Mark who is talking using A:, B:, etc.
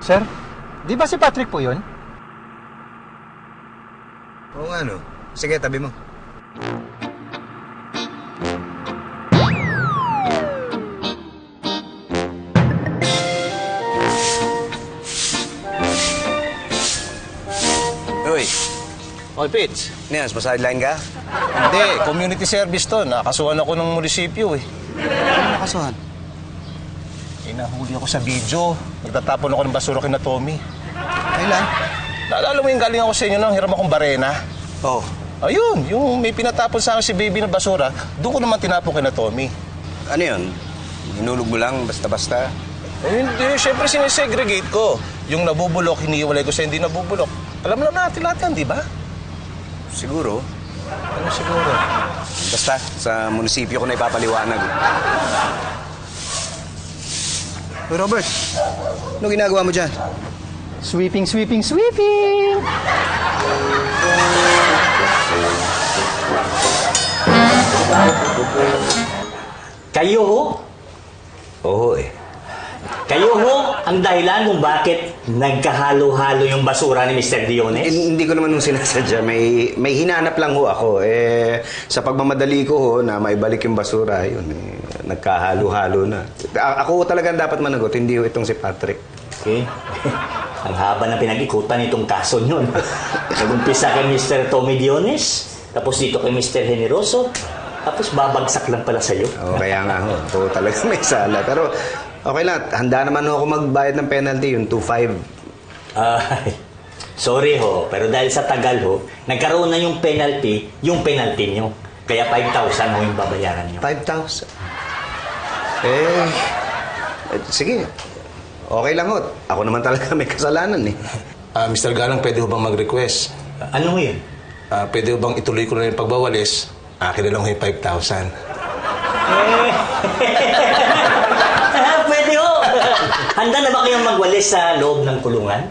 A: Sir, di ba si Patrick po yun?
B: Oo nga, no? Sige, tabi mo. Uy,
C: Oy, Pitch.
B: Nias, pa-sideline ka?
C: Hindi, community service to. Nakasuhan ako ng munisipyo eh.
B: Ano nakasuhan?
C: Nahuli ako sa video. Nagtatapon ako ng basura kina Tommy.
B: Kailan?
C: Naalala mo yung galing ako sa inyo nang hiram akong barena?
B: Oo.
C: Ayun, yung may pinatapon sa akin si baby ng basura, doon ko naman tinapon kina Tommy.
B: Ano yun? Hinulog mo lang, basta-basta?
C: Eh, hindi, syempre sinisegregate ko. Yung nabubulok, hiniwalay ko sa hindi nabubulok. Alam lang natin lahat yan, di ba?
B: Siguro.
C: Ano siguro?
B: Basta, sa munisipyo ko na ipapaliwanag. Hey, Robert, ano ginagawa mo dyan?
A: Sweeping, sweeping, sweeping!
D: Kayo ho?
B: Oo eh.
D: Kayo ho ang dahilan kung bakit nagkahalo-halo yung basura ni Mr. Diones?
B: Hindi ko naman nung sinasadya. May hinanap lang ho ako. Sa pagmamadali ko ho na maibalik yung basura, yun nagkahalo-halo na. Ako talagang dapat managot, hindi ho itong si Patrick.
D: Okay. Ang haba ng pinag-ikutan itong kaso nyo. Nag-umpisa kay Mr. Tommy Diones, tapos dito kay Mr. Generoso, tapos babagsak lang pala sa'yo.
B: Oo, kaya nga ho. Ako talaga may sala. Pero okay lang, handa naman ho ako magbayad ng penalty, yung 2,500.
D: Sorry ho, pero dahil sa tagal ho, nagkaroon na yung penalty nyo. Kaya 5,000 ho yung babayaran nyo.
B: 5,000? Sige. Okay lang ho. Ako naman talaga may kasalanan eh.
C: Mr. Galang, pwede ho bang mag-request?
D: Ano ho yun?
C: Pwede ho bang ituloy ko na yung pagbawalis? Akin na lang ho yung 5,000.
D: Pwede ho. Handa na ba kayong magwalis sa loob ng kulungan?